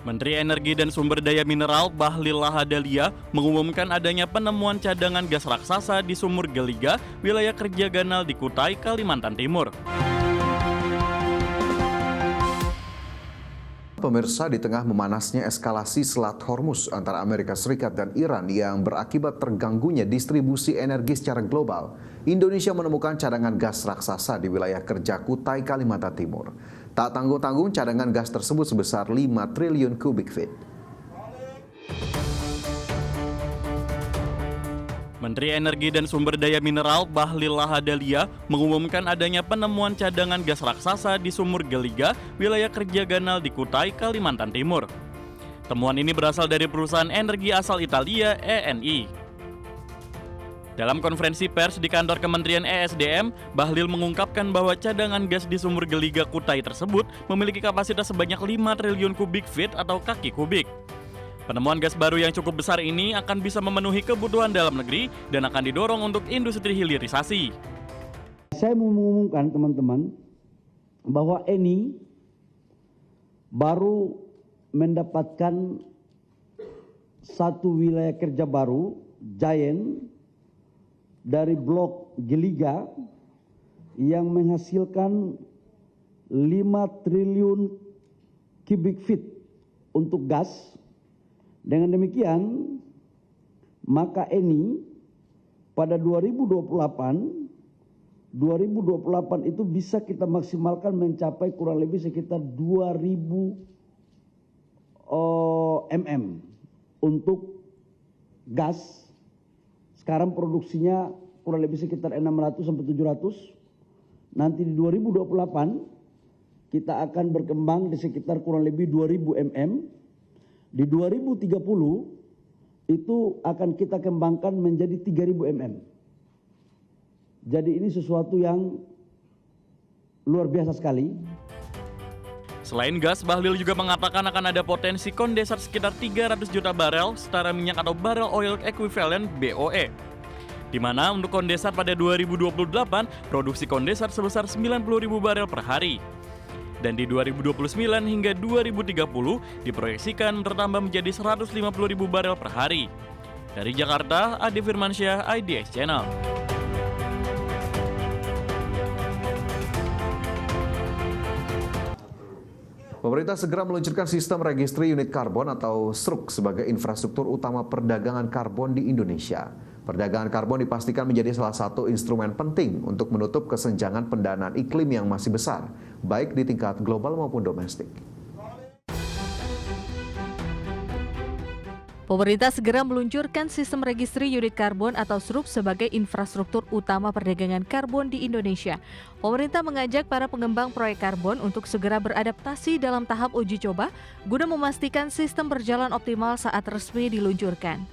Menteri Energi dan Sumber Daya Mineral Bahlil Lahadalia mengumumkan adanya penemuan cadangan gas raksasa di sumur Geliga, wilayah kerja Ganal di Kutai, Kalimantan Timur. Pemirsa, di tengah memanasnya eskalasi Selat Hormuz antara Amerika Serikat dan Iran yang berakibat terganggunya distribusi energi secara global, Indonesia menemukan cadangan gas raksasa di wilayah kerja Kutai, Kalimantan Timur. Tak tanggung-tanggung, cadangan gas tersebut sebesar 5 triliun kubik feet. Menteri Energi dan Sumber Daya Mineral Bahlil Lahadalia mengumumkan adanya penemuan cadangan gas raksasa di sumur Geliga, wilayah kerja Ganal di Kutai, Kalimantan Timur. Temuan ini berasal dari perusahaan energi asal Italia, ENI. Dalam konferensi pers di kantor Kementerian ESDM, Bahlil mengungkapkan bahwa cadangan gas di sumur Geliga Kutai tersebut memiliki kapasitas sebanyak 5 triliun kubik feet atau kaki kubik. Penemuan gas baru yang cukup besar ini akan bisa memenuhi kebutuhan dalam negeri dan akan didorong untuk industri hilirisasi. Saya mau mengumumkan teman-teman bahwa ENI baru mendapatkan satu wilayah kerja baru, Giant, dari blok Geliga yang menghasilkan 5 triliun kubik feet untuk gas. Dengan demikian, maka ENI pada 2028 itu bisa kita maksimalkan mencapai kurang lebih sekitar 2.000 mm untuk gas. Sekarang produksinya kurang lebih sekitar 600 sampai 700. Nanti di 2028 kita akan berkembang di sekitar kurang lebih 2.000 mm. Di 2030 itu akan kita kembangkan menjadi 3.000 mm. Jadi ini sesuatu yang luar biasa sekali. Selain gas, Bahlil juga mengatakan akan ada potensi kondensat sekitar 300 juta barel setara minyak atau barrel oil equivalent BOE. Di mana untuk kondensat pada 2028 produksi kondensat sebesar 90.000 barel per hari. Dan di 2029 hingga 2030 diproyeksikan bertambah menjadi 150.000 barel per hari. Dari Jakarta, Adi Firmansyah, IDX Channel. Pemerintah segera meluncurkan sistem registry unit karbon atau SRUK sebagai infrastruktur utama perdagangan karbon di Indonesia. Perdagangan karbon dipastikan menjadi salah satu instrumen penting untuk menutup kesenjangan pendanaan iklim yang masih besar, baik di tingkat global maupun domestik. Pemerintah segera meluncurkan sistem registri unit karbon atau SRUK sebagai infrastruktur utama perdagangan karbon di Indonesia. Pemerintah mengajak para pengembang proyek karbon untuk segera beradaptasi dalam tahap uji coba guna memastikan sistem berjalan optimal saat resmi diluncurkan.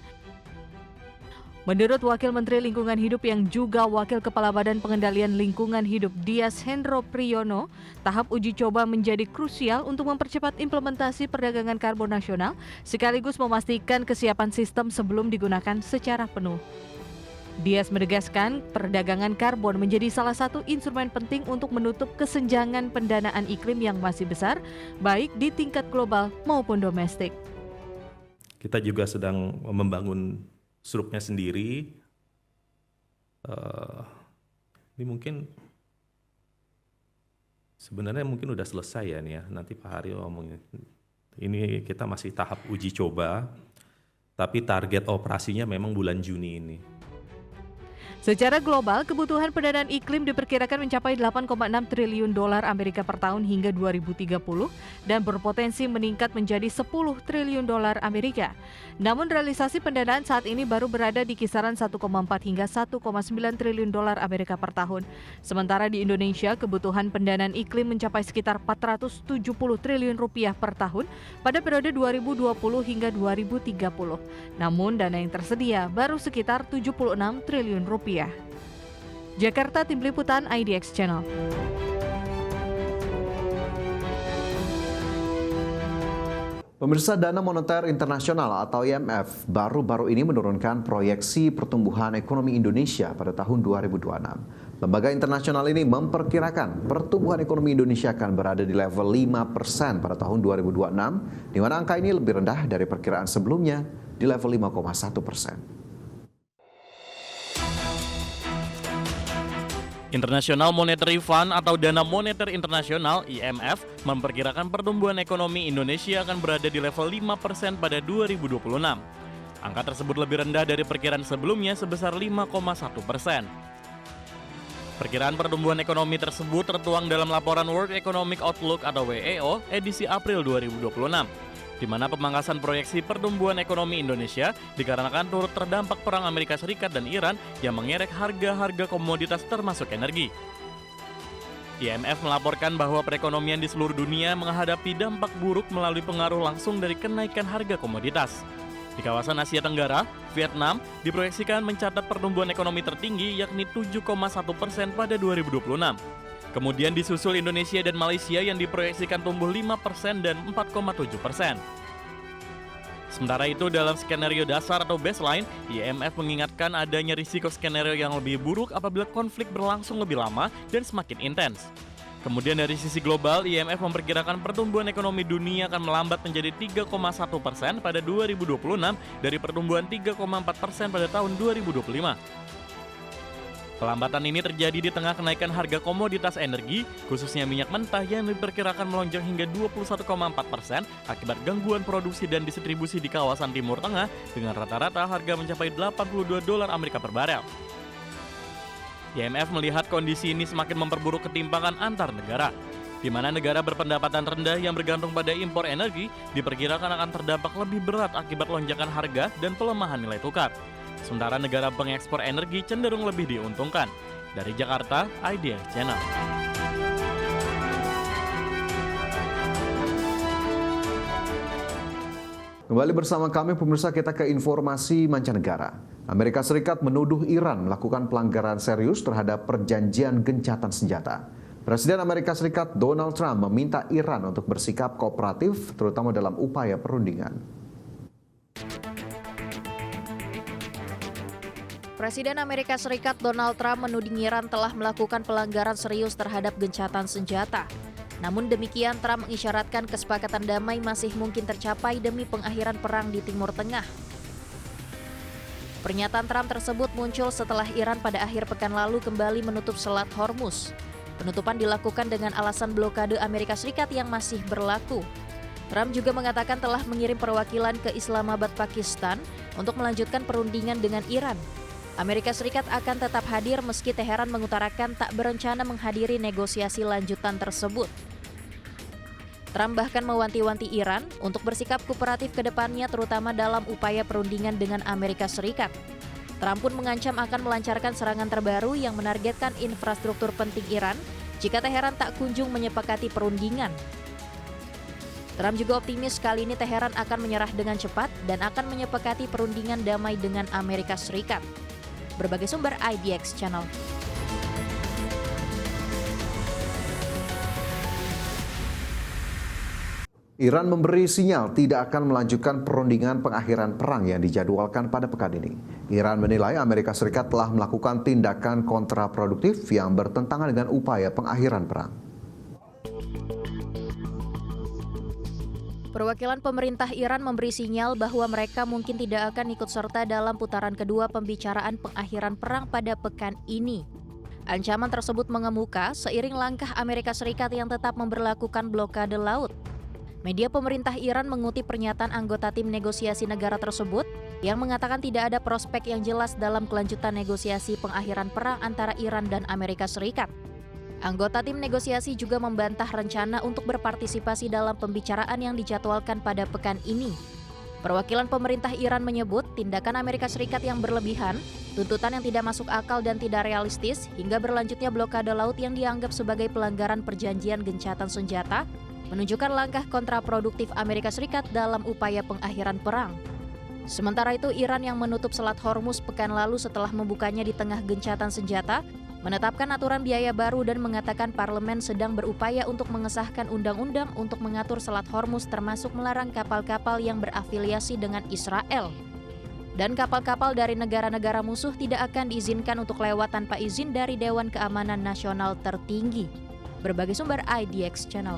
Menurut Wakil Menteri Lingkungan Hidup yang juga Wakil Kepala Badan Pengendalian Lingkungan Hidup Dias Hendro Priyono, tahap uji coba menjadi krusial untuk mempercepat implementasi perdagangan karbon nasional sekaligus memastikan kesiapan sistem sebelum digunakan secara penuh. Dias menegaskan perdagangan karbon menjadi salah satu instrumen penting untuk menutup kesenjangan pendanaan iklim yang masih besar, baik di tingkat global maupun domestik. Kita juga sedang membangun SRUK-nya sendiri. Ini mungkin sebenarnya udah selesai ya nih ya. Nanti Pak Haryo ngomongin. Ini kita masih tahap uji coba, tapi target operasinya memang bulan Juni ini. Secara global, kebutuhan pendanaan iklim diperkirakan mencapai 8,6 triliun dolar Amerika per tahun hingga 2030 dan berpotensi meningkat menjadi 10 triliun dolar Amerika. Namun realisasi pendanaan saat ini baru berada di kisaran 1,4 hingga 1,9 triliun dolar Amerika per tahun. Sementara di Indonesia, kebutuhan pendanaan iklim mencapai sekitar 470 triliun rupiah per tahun pada periode 2020 hingga 2030. Namun dana yang tersedia baru sekitar 76 triliun rupiah. Jakarta, Tim Liputan IDX Channel. Pemirsa, Dana Moneter Internasional atau IMF baru-baru ini menurunkan proyeksi pertumbuhan ekonomi Indonesia pada tahun 2026. Lembaga internasional ini memperkirakan pertumbuhan ekonomi Indonesia akan berada di level 5% pada tahun 2026, di mana angka ini lebih rendah dari perkiraan sebelumnya di level 5,1%. International Monetary Fund atau Dana Moneter Internasional (IMF) memperkirakan pertumbuhan ekonomi Indonesia akan berada di level 5% pada 2026. Angka tersebut lebih rendah dari perkiraan sebelumnya sebesar 5,1%. Perkiraan pertumbuhan ekonomi tersebut tertuang dalam laporan World Economic Outlook atau WEO edisi April 2026, di mana pemangkasan proyeksi pertumbuhan ekonomi Indonesia dikarenakan turut terdampak perang Amerika Serikat dan Iran yang mengerek harga-harga komoditas termasuk energi. IMF melaporkan bahwa perekonomian di seluruh dunia menghadapi dampak buruk melalui pengaruh langsung dari kenaikan harga komoditas. Di kawasan Asia Tenggara, Vietnam diproyeksikan mencatat pertumbuhan ekonomi tertinggi yakni 7,1% pada 2026. Kemudian disusul Indonesia dan Malaysia yang diproyeksikan tumbuh 5% dan 4,7%. Sementara itu dalam skenario dasar atau baseline, IMF mengingatkan adanya risiko skenario yang lebih buruk apabila konflik berlangsung lebih lama dan semakin intens. Kemudian dari sisi global, IMF memperkirakan pertumbuhan ekonomi dunia akan melambat menjadi 3,1% pada 2026 dari pertumbuhan 3,4% pada tahun 2025. Pelambatan ini terjadi di tengah kenaikan harga komoditas energi, khususnya minyak mentah yang diperkirakan melonjak hingga 21,4% akibat gangguan produksi dan distribusi di kawasan Timur Tengah dengan rata-rata harga mencapai $82 Amerika per barel. IMF melihat kondisi ini semakin memperburuk ketimpangan antar negara, di mana negara berpendapatan rendah yang bergantung pada impor energi diperkirakan akan terdampak lebih berat akibat lonjakan harga dan pelemahan nilai tukar. Sementara negara pengekspor energi cenderung lebih diuntungkan. Dari Jakarta, Idea Channel. Kembali bersama kami pemirsa, kita ke informasi mancanegara. Amerika Serikat menuduh Iran melakukan pelanggaran serius terhadap perjanjian gencatan senjata. Presiden Amerika Serikat Donald Trump meminta Iran untuk bersikap kooperatif terutama dalam upaya perundingan. Presiden Amerika Serikat Donald Trump menuding Iran telah melakukan pelanggaran serius terhadap gencatan senjata. Namun demikian, Trump mengisyaratkan kesepakatan damai masih mungkin tercapai demi pengakhiran perang di Timur Tengah. Pernyataan Trump tersebut muncul setelah Iran pada akhir pekan lalu kembali menutup Selat Hormuz. Penutupan dilakukan dengan alasan blokade Amerika Serikat yang masih berlaku. Trump juga mengatakan telah mengirim perwakilan ke Islamabad, Pakistan untuk melanjutkan perundingan dengan Iran. Amerika Serikat akan tetap hadir meski Teheran mengutarakan tak berencana menghadiri negosiasi lanjutan tersebut. Trump bahkan mewanti-wanti Iran untuk bersikap kooperatif ke depannya terutama dalam upaya perundingan dengan Amerika Serikat. Trump pun mengancam akan melancarkan serangan terbaru yang menargetkan infrastruktur penting Iran jika Teheran tak kunjung menyepakati perundingan. Trump juga optimis kali ini Teheran akan menyerah dengan cepat dan akan menyepakati perundingan damai dengan Amerika Serikat. Berbagai sumber IDX Channel. Iran memberi sinyal tidak akan melanjutkan perundingan pengakhiran perang yang dijadwalkan pada pekan ini. Iran menilai Amerika Serikat telah melakukan tindakan kontraproduktif yang bertentangan dengan upaya pengakhiran perang. Perwakilan pemerintah Iran memberi sinyal bahwa mereka mungkin tidak akan ikut serta dalam putaran kedua pembicaraan pengakhiran perang pada pekan ini. Ancaman tersebut mengemuka seiring langkah Amerika Serikat yang tetap memberlakukan blokade laut. Media pemerintah Iran mengutip pernyataan anggota tim negosiasi negara tersebut yang mengatakan tidak ada prospek yang jelas dalam kelanjutan negosiasi pengakhiran perang antara Iran dan Amerika Serikat. Anggota tim negosiasi juga membantah rencana untuk berpartisipasi dalam pembicaraan yang dijadwalkan pada pekan ini. Perwakilan pemerintah Iran menyebut tindakan Amerika Serikat yang berlebihan, tuntutan yang tidak masuk akal dan tidak realistis, hingga berlanjutnya blokade laut yang dianggap sebagai pelanggaran perjanjian gencatan senjata, menunjukkan langkah kontraproduktif Amerika Serikat dalam upaya pengakhiran perang. Sementara itu, Iran yang menutup Selat Hormuz pekan lalu setelah membukanya di tengah gencatan senjata, menetapkan aturan biaya baru dan mengatakan parlemen sedang berupaya untuk mengesahkan undang-undang untuk mengatur Selat Hormuz termasuk melarang kapal-kapal yang berafiliasi dengan Israel. Dan kapal-kapal dari negara-negara musuh tidak akan diizinkan untuk lewat tanpa izin dari Dewan Keamanan Nasional tertinggi. Berbagai sumber IDX Channel.